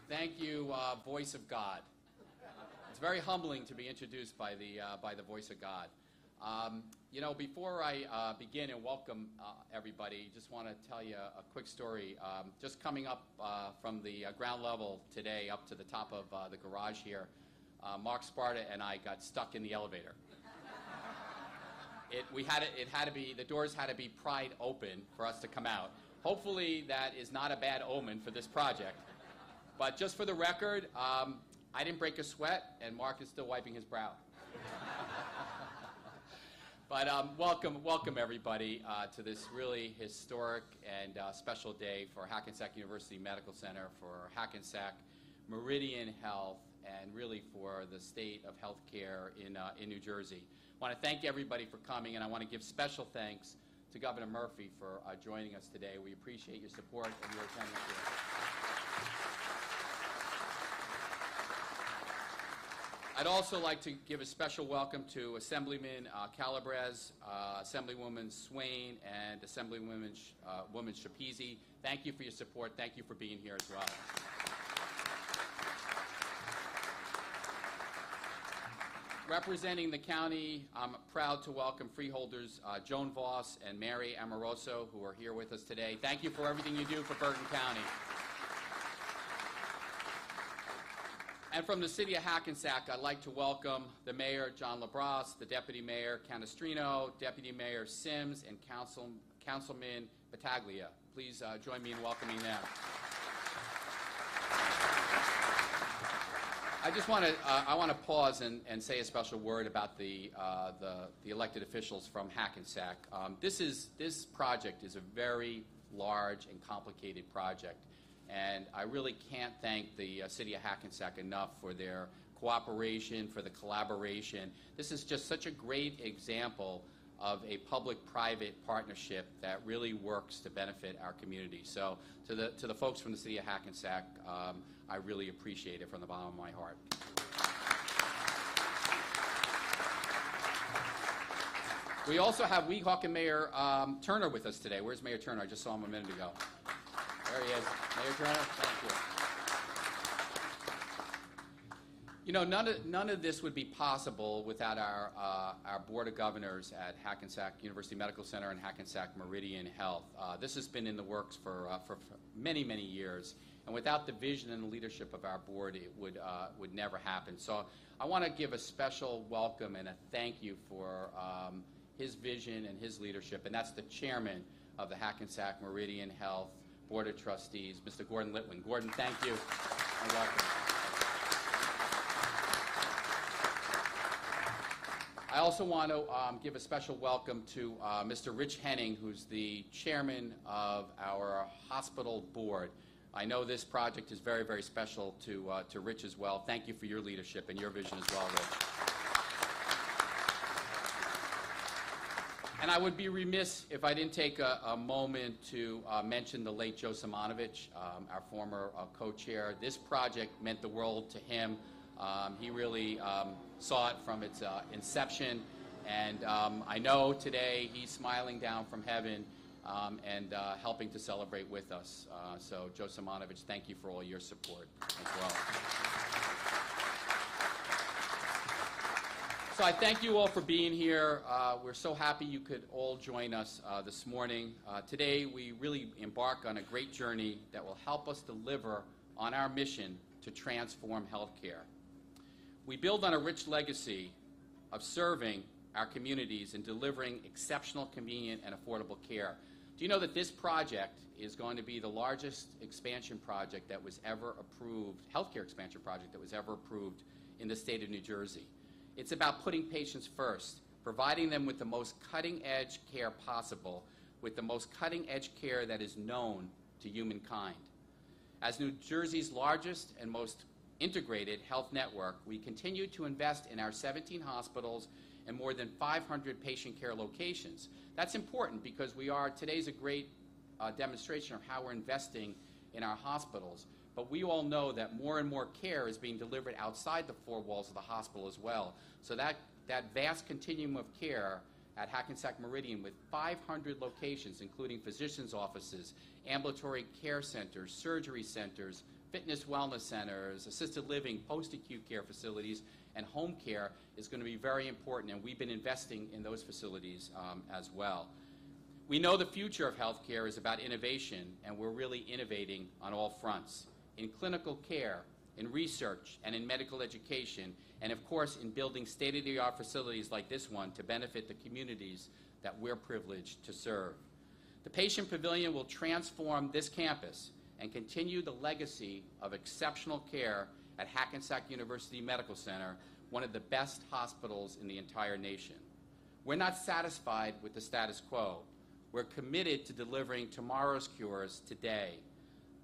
Thank you, voice of God. It's very humbling to be introduced by the voice of God. You know, before I begin and welcome everybody, just want to tell you a quick story. Just coming up from the ground level today up to the top of the garage here, Mark Sparta and I got stuck in the elevator. The doors had to be pried open for us to come out. Hopefully that is not a bad omen for this project. But just for the record, I didn't break a sweat, and Mark is still wiping his brow. But welcome everybody to this really historic and special day for Hackensack University Medical Center, for Hackensack Meridian Health, and really for the state of healthcare in New Jersey. I want to thank everybody for coming, and I want to give special thanks to Governor Murphy for joining us today. We appreciate your support and your attendance here. I'd also like to give a special welcome to Assemblyman Calabrese, Assemblywoman Swain, and Assemblywoman Shapezi. Thank you for your support. Thank you for being here as well. Representing the county, I'm proud to welcome freeholders Joan Voss and Mary Amoroso, who are here with us today. Thank you for everything you do for Bergen County. And from the city of Hackensack, I'd like to welcome the Mayor, John LaBrosse, the Deputy Mayor, Canestrino, Deputy Mayor Sims, and Councilman Battaglia. Please join me in welcoming them. I want to pause and say a special word about the elected officials from Hackensack. This project is a very large and complicated project. And I really can't thank the city of Hackensack enough for their cooperation, for the collaboration. This is just such a great example of a public-private partnership that really works to benefit our community. So to the folks from the city of Hackensack, I really appreciate it from the bottom of my heart. We also have Weehawken Mayor Turner with us today. Where's Mayor Turner? I just saw him a minute ago. There he is. Mayor Turner, thank you. You know, none of this would be possible without our Board of Governors at Hackensack University Medical Center and Hackensack Meridian Health. This has been in the works for many, many years. And without the vision and the leadership of our board, it would never happen. So I want to give a special welcome and a thank you for his vision and his leadership. And that's the chairman of the Hackensack Meridian Health Board of Trustees, Mr. Gordon Litwin. Gordon, thank you, and welcome. I also want to give a special welcome to Mr. Rich Henning, who's the chairman of our hospital board. I know this project is very, very special to Rich as well. Thank you for your leadership and your vision as well, Rich. And I would be remiss if I didn't take a moment to mention the late Joe Simonovich, our former co-chair. This project meant the world to him. He really saw it from its inception, and I know today he's smiling down from heaven and helping to celebrate with us. So Joe Simonovich, thank you for all your support as well. So I thank you all for being here. We're so happy you could all join us this morning. Today we really embark on a great journey that will help us deliver on our mission to transform healthcare. We build on a rich legacy of serving our communities and delivering exceptional, convenient, and affordable care. Do you know that this project is going to be the largest expansion project that was ever approved, healthcare expansion project that was ever approved in the state of New Jersey? It's about putting patients first, providing them with the most cutting-edge care possible, with the most cutting-edge care that is known to humankind. As New Jersey's largest and most integrated health network, we continue to invest in our 17 hospitals and more than 500 patient care locations. That's important because today's a great demonstration of how we're investing in our hospitals. But we all know that more and more care is being delivered outside the four walls of the hospital as well. So that vast continuum of care at Hackensack Meridian with 500 locations, including physicians' offices, ambulatory care centers, surgery centers, fitness wellness centers, assisted living, post-acute care facilities, and home care is going to be very important, and we've been investing in those facilities as well. We know the future of healthcare is about innovation, and we're really innovating on all fronts, in clinical care, in research, and in medical education, and of course in building state-of-the-art facilities like this one to benefit the communities that we're privileged to serve. The Patient Pavilion will transform this campus and continue the legacy of exceptional care at Hackensack University Medical Center, one of the best hospitals in the entire nation. We're not satisfied with the status quo. We're committed to delivering tomorrow's cures today.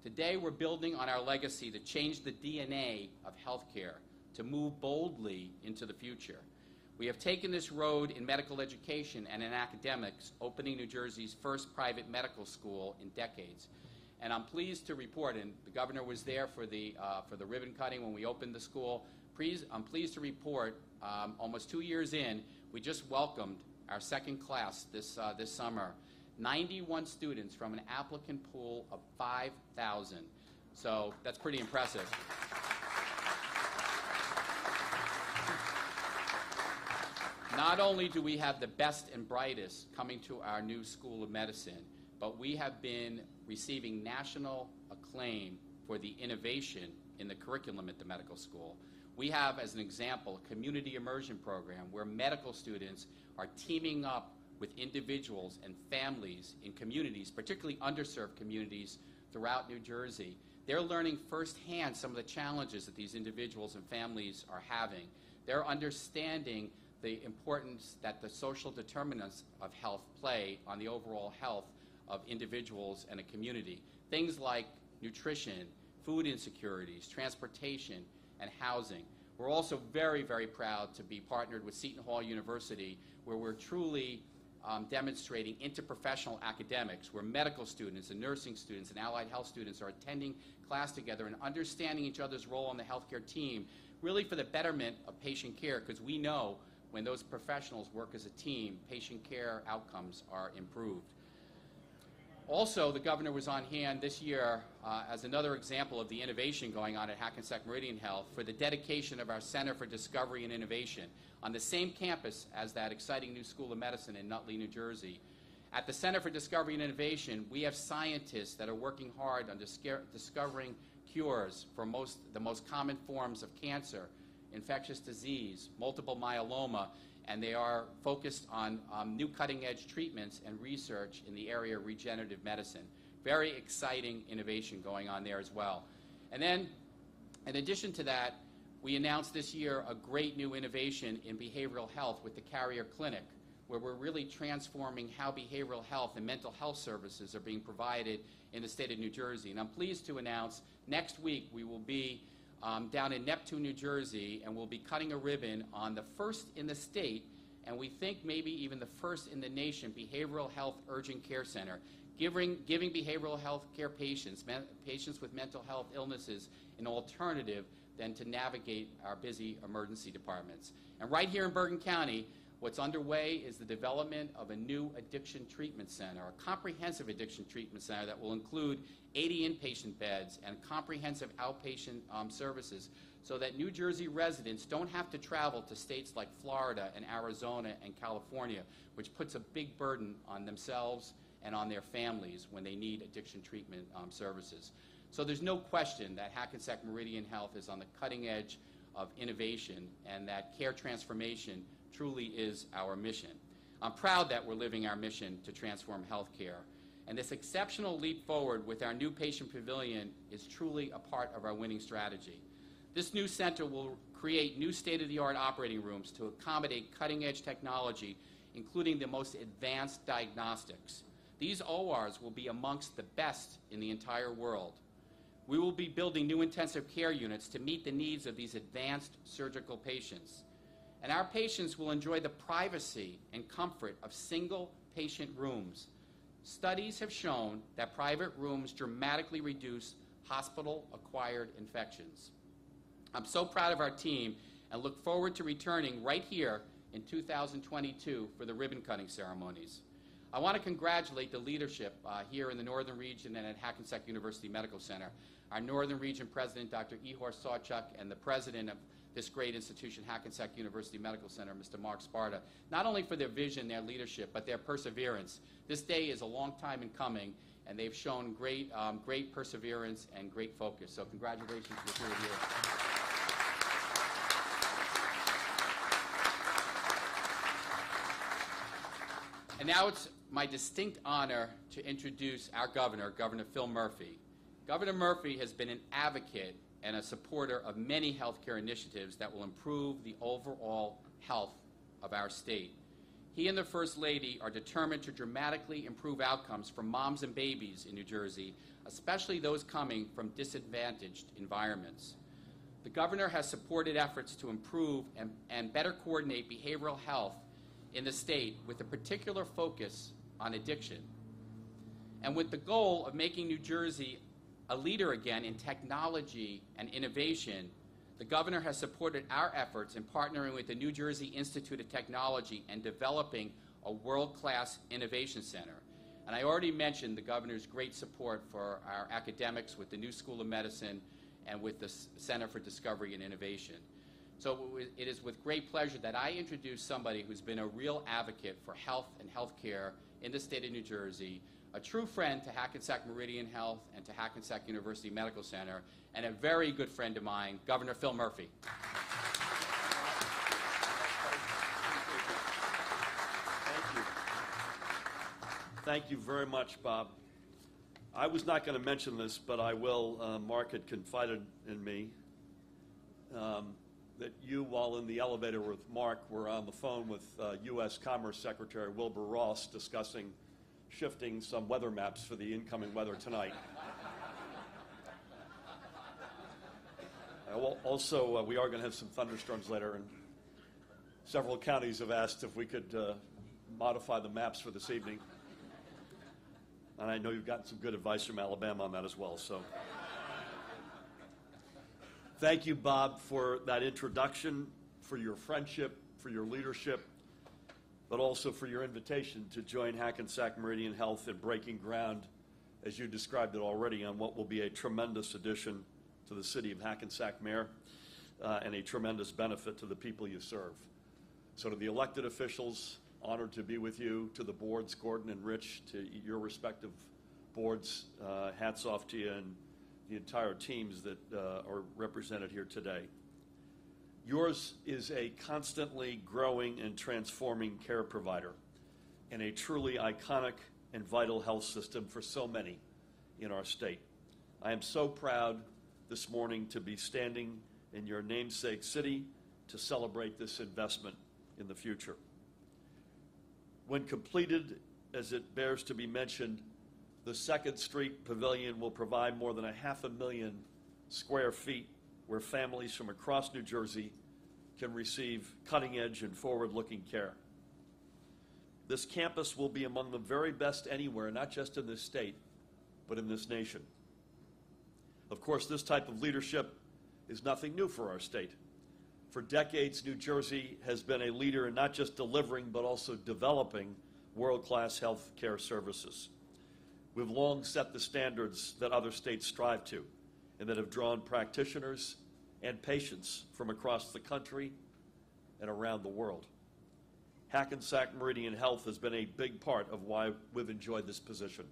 Today, we're building on our legacy to change the DNA of healthcare, to move boldly into the future. We have taken this road in medical education and in academics, opening New Jersey's first private medical school in decades. And I'm pleased to report, and the governor was there for the ribbon cutting when we opened the school. I'm pleased to report, almost 2 years in, we just welcomed our second class this summer. 91 students from an applicant pool of 5,000. So that's pretty impressive. Not only do we have the best and brightest coming to our new School of Medicine, but we have been receiving national acclaim for the innovation in the curriculum at the medical school. We have, as an example, a community immersion program where medical students are teaming up with individuals and families in communities, particularly underserved communities throughout New Jersey. They're learning firsthand some of the challenges that these individuals and families are having. They're understanding the importance that the social determinants of health play on the overall health of individuals and a community. Things like nutrition, food insecurities, transportation, and housing. We're also very, very proud to be partnered with Seton Hall University, where we're truly demonstrating interprofessional academics, where medical students and nursing students and allied health students are attending class together and understanding each other's role on the healthcare team, really for the betterment of patient care, because we know when those professionals work as a team, patient care outcomes are improved. Also, the governor was on hand this year as another example of the innovation going on at Hackensack Meridian Health for the dedication of our Center for Discovery and Innovation on the same campus as that exciting new School of Medicine in Nutley, New Jersey. At the Center for Discovery and Innovation, we have scientists that are working hard on discovering cures for the most common forms of cancer, infectious disease, multiple myeloma, and they are focused on new cutting-edge treatments and research in the area of regenerative medicine. Very exciting innovation going on there as well. And then, in addition to that, we announced this year a great new innovation in behavioral health with the Carrier Clinic, where we're really transforming how behavioral health and mental health services are being provided in the state of New Jersey. And I'm pleased to announce next week we will be down in Neptune, New Jersey, and we'll be cutting a ribbon on the first in the state, and we think maybe even the first in the nation, behavioral health urgent care center, giving behavioral health care patients with mental health illnesses, an alternative than to navigate our busy emergency departments. And right here in Bergen County, what's underway is the development of a new addiction treatment center, a comprehensive addiction treatment center that will include 80 inpatient beds and comprehensive outpatient services so that New Jersey residents don't have to travel to states like Florida and Arizona and California, which puts a big burden on themselves and on their families when they need addiction treatment services. So there's no question that Hackensack Meridian Health is on the cutting edge of innovation and that care transformation truly is our mission. I'm proud that we're living our mission to transform healthcare. And this exceptional leap forward with our new Patient Pavilion is truly a part of our winning strategy. This new center will create new state-of-the-art operating rooms to accommodate cutting-edge technology, including the most advanced diagnostics. These ORs will be amongst the best in the entire world. We will be building new intensive care units to meet the needs of these advanced surgical patients. And our patients will enjoy the privacy and comfort of single patient rooms. Studies have shown that private rooms dramatically reduce hospital-acquired infections. I'm so proud of our team and look forward to returning right here in 2022 for the ribbon-cutting ceremonies. I want to congratulate the leadership here in the Northern Region and at Hackensack University Medical Center. Our Northern Region President, Dr. Ihor Sawchuk, and the President of this great institution, Hackensack University Medical Center, Mr. Mark Sparta, not only for their vision, their leadership, but their perseverance. This day is a long time in coming, and they've shown great perseverance and great focus. So congratulations to the two of you. And now it's my distinct honor to introduce our governor, Governor Phil Murphy. Governor Murphy has been an advocate and a supporter of many healthcare initiatives that will improve the overall health of our state. He and the First Lady are determined to dramatically improve outcomes for moms and babies in New Jersey, especially those coming from disadvantaged environments. The governor has supported efforts to improve and better coordinate behavioral health in the state with a particular focus on addiction. And with the goal of making New Jersey a leader again in technology and innovation, the governor has supported our efforts in partnering with the New Jersey Institute of Technology and developing a world-class innovation center. And I already mentioned the governor's great support for our academics with the new School of Medicine and with the Center for Discovery and Innovation. So it is with great pleasure that I introduce somebody who's been a real advocate for health and healthcare in the state of New Jersey, a true friend to Hackensack Meridian Health and to Hackensack University Medical Center, and a very good friend of mine, Governor Phil Murphy. Thank you. Thank you very much, Bob. I was not going to mention this, but I will. Mark had confided in me that you, while in the elevator with Mark, were on the phone with U.S. Commerce Secretary Wilbur Ross discussing shifting some weather maps for the incoming weather tonight. Also, we are going to have some thunderstorms later, and several counties have asked if we could modify the maps for this evening. And I know you've gotten some good advice from Alabama on that as well. So, thank you, Bob, for that introduction, for your friendship, for your leadership, but also for your invitation to join Hackensack Meridian Health in breaking ground, as you described it already, on what will be a tremendous addition to the city of Hackensack, Mayor, and a tremendous benefit to the people you serve. So to the elected officials, honored to be with you, to the boards, Gordon and Rich, to your respective boards, hats off to you and the entire teams that are represented here today. Yours is a constantly growing and transforming care provider and a truly iconic and vital health system for so many in our state. I am so proud this morning to be standing in your namesake city to celebrate this investment in the future. When completed, as it bears to be mentioned, the 2nd Street Pavilion will provide more than 500,000 square feet where families from across New Jersey can receive cutting-edge and forward-looking care. This campus will be among the very best anywhere, not just in this state, but in this nation. Of course, this type of leadership is nothing new for our state. For decades, New Jersey has been a leader in not just delivering, but also developing world-class health care services. We've long set the standards that other states strive to, and that have drawn practitioners and patients from across the country and around the world. Hackensack Meridian Health has been a big part of why we've enjoyed this position.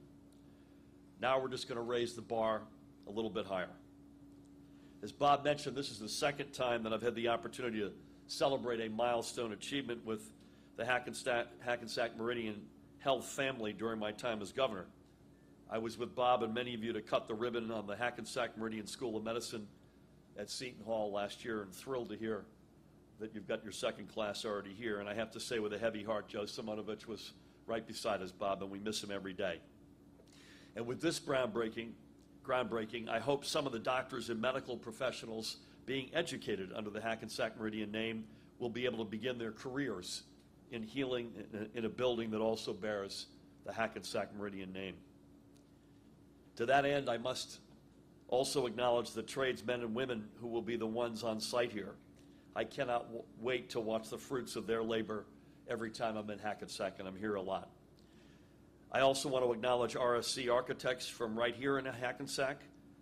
Now we're just going to raise the bar a little bit higher. As Bob mentioned, this is the 2nd time that I've had the opportunity to celebrate a milestone achievement with the Hackensack Meridian Health family during my time as governor. I was with Bob and many of you to cut the ribbon on the Hackensack Meridian School of Medicine at Seton Hall last year, and thrilled to hear that you've got your 2nd class already here. And I have to say with a heavy heart, Joe Simonovich was right beside us, Bob, and we miss him every day. And with this groundbreaking, I hope some of the doctors and medical professionals being educated under the Hackensack Meridian name will be able to begin their careers in healing in a building that also bears the Hackensack Meridian name. To that end, I must also acknowledge the tradesmen and women who will be the ones on site here. I cannot wait to watch the fruits of their labor every time I'm in Hackensack, and I'm here a lot. I also want to acknowledge RSC Architects from right here in Hackensack,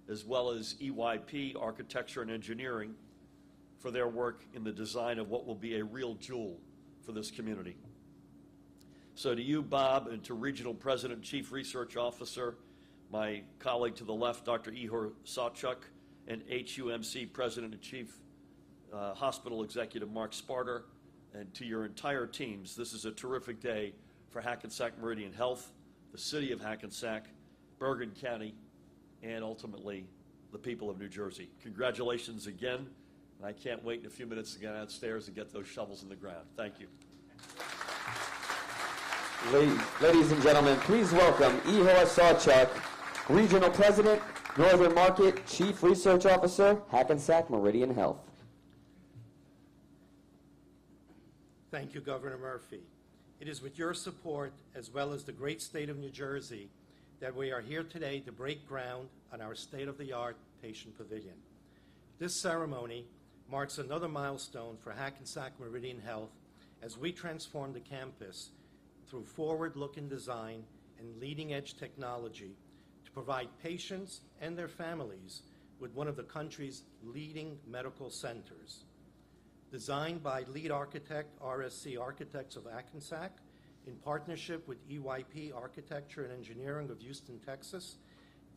as well as EYP Architecture and Engineering for their work in the design of what will be a real jewel for this community. So to you, Bob, and to Regional President and Chief Research Officer, my colleague to the left, Dr. Ihor Sawchuk, and HUMC President and Chief Hospital Executive Mark Sparta, and to your entire teams, this is a terrific day for Hackensack Meridian Health, the city of Hackensack, Bergen County, and ultimately the people of New Jersey. Congratulations again, and I can't wait in a few minutes to get downstairs and get those shovels in the ground. Thank you. Ladies and gentlemen, please welcome Ihor Sawchuk, Regional President, Northern Market, Chief Research Officer, Hackensack Meridian Health. Thank you, Governor Murphy. It is with your support, as well as the great state of New Jersey, that we are here today to break ground on our state-of-the-art patient pavilion. This ceremony marks another milestone for Hackensack Meridian Health as we transform the campus through forward-looking design and leading-edge technology to provide patients and their families with one of the country's leading medical centers. Designed by lead architect RSC Architects of Hackensack in partnership with EYP Architecture and Engineering of Houston, Texas,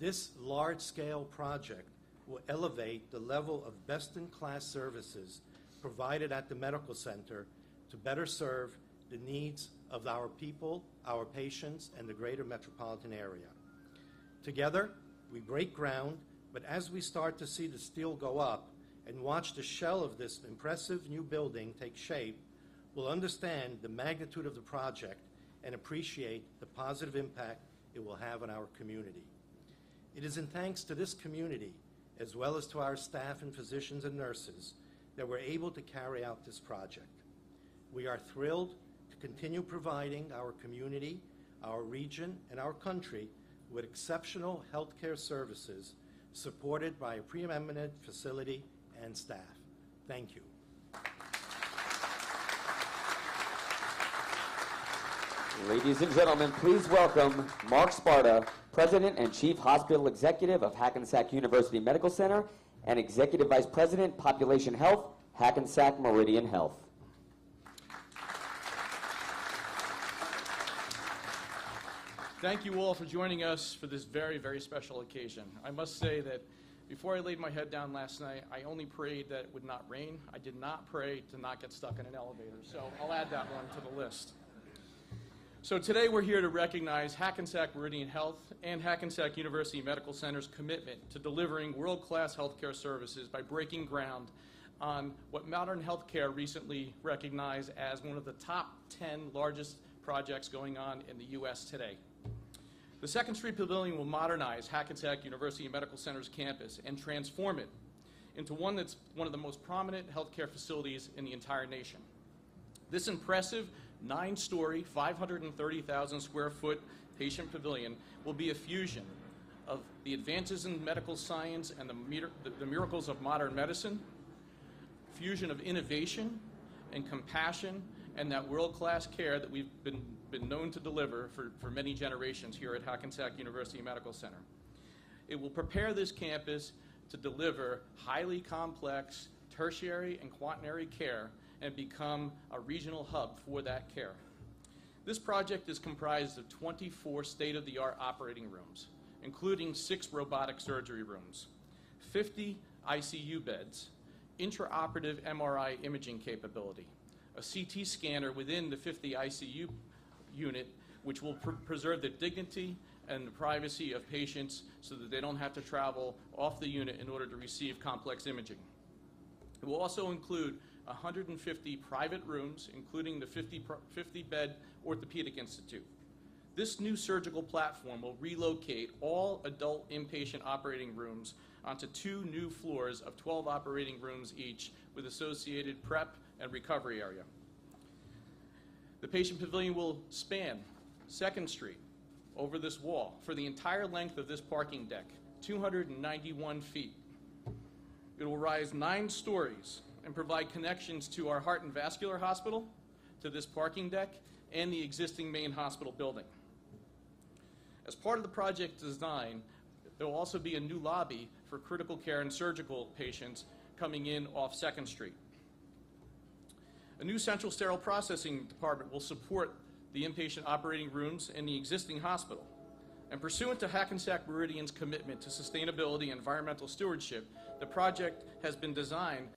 this large-scale project will elevate the level of best-in-class services provided at the medical center to better serve the needs of our people, our patients, and the greater metropolitan area. Together, we break ground, but as we start to see the steel go up and watch the shell of this impressive new building take shape, we'll understand the magnitude of the project and appreciate the positive impact it will have on our community. It is in thanks to this community, as well as to our staff and physicians and nurses, that we're able to carry out this project. We are thrilled to continue providing our community, our region, and our country with exceptional healthcare services supported by a preeminent facility and staff. Thank you. Ladies and gentlemen, please welcome Mark Sparta, President and Chief Hospital Executive of Hackensack University Medical Center and Executive Vice President, Population Health, Hackensack Meridian Health. Thank you all for joining us for this very, very special occasion. I must say that before I laid my head down last night, I only prayed that it would not rain. I did not pray to not get stuck in an elevator, so I'll add that one to the list. So today we're here to recognize Hackensack Meridian Health and Hackensack University Medical Center's commitment to delivering world-class healthcare services by breaking ground on what Modern Healthcare recently recognized as one of the top 10 largest projects going on in the U.S. today. The Second Street Pavilion will modernize Hackensack University Medical Center's campus and transform it into one that's one of the most prominent healthcare facilities in the entire nation. This impressive 9-story, 530,000 square foot patient pavilion will be a fusion of the advances in medical science and the miracles of modern medicine, fusion of innovation and compassion, and that world-class care that we've been known to deliver for many generations here at Hackensack University Medical Center. It will prepare this campus to deliver highly complex tertiary and quaternary care and become a regional hub for that care. This project is comprised of 24 state-of-the-art operating rooms, including 6 robotic surgery rooms, 50 ICU beds, intraoperative MRI imaging capability, a CT scanner within the 50 ICU unit, which will preserve the dignity and the privacy of patients so that they don't have to travel off the unit in order to receive complex imaging. It will also include 150 private rooms, including the 50-bed Orthopedic Institute. This new surgical platform will relocate all adult inpatient operating rooms onto 2 new floors of 12 operating rooms each with associated prep and recovery area. The patient pavilion will span 2nd Street over this wall for the entire length of this parking deck, 291 feet. It will rise 9 stories and provide connections to our Heart and Vascular Hospital, to this parking deck, and the existing main hospital building. As part of the project design, there will also be a new lobby for critical care and surgical patients coming in off 2nd Street. A new central sterile processing department will support the inpatient operating rooms in the existing hospital. And pursuant to Hackensack Meridian's commitment to sustainability and environmental stewardship, the project has been designed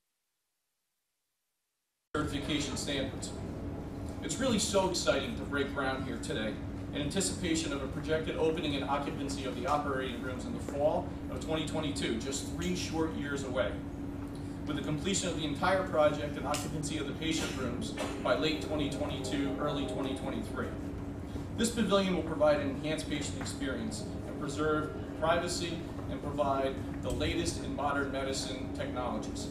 certification standards. It's really so exciting to break ground here today in anticipation of a projected opening and occupancy of the operating rooms in the fall of 2022, just 3 short years away, with the completion of the entire project and occupancy of the patient rooms by late 2022, early 2023. This pavilion will provide an enhanced patient experience and preserve privacy and provide the latest in modern medicine technologies.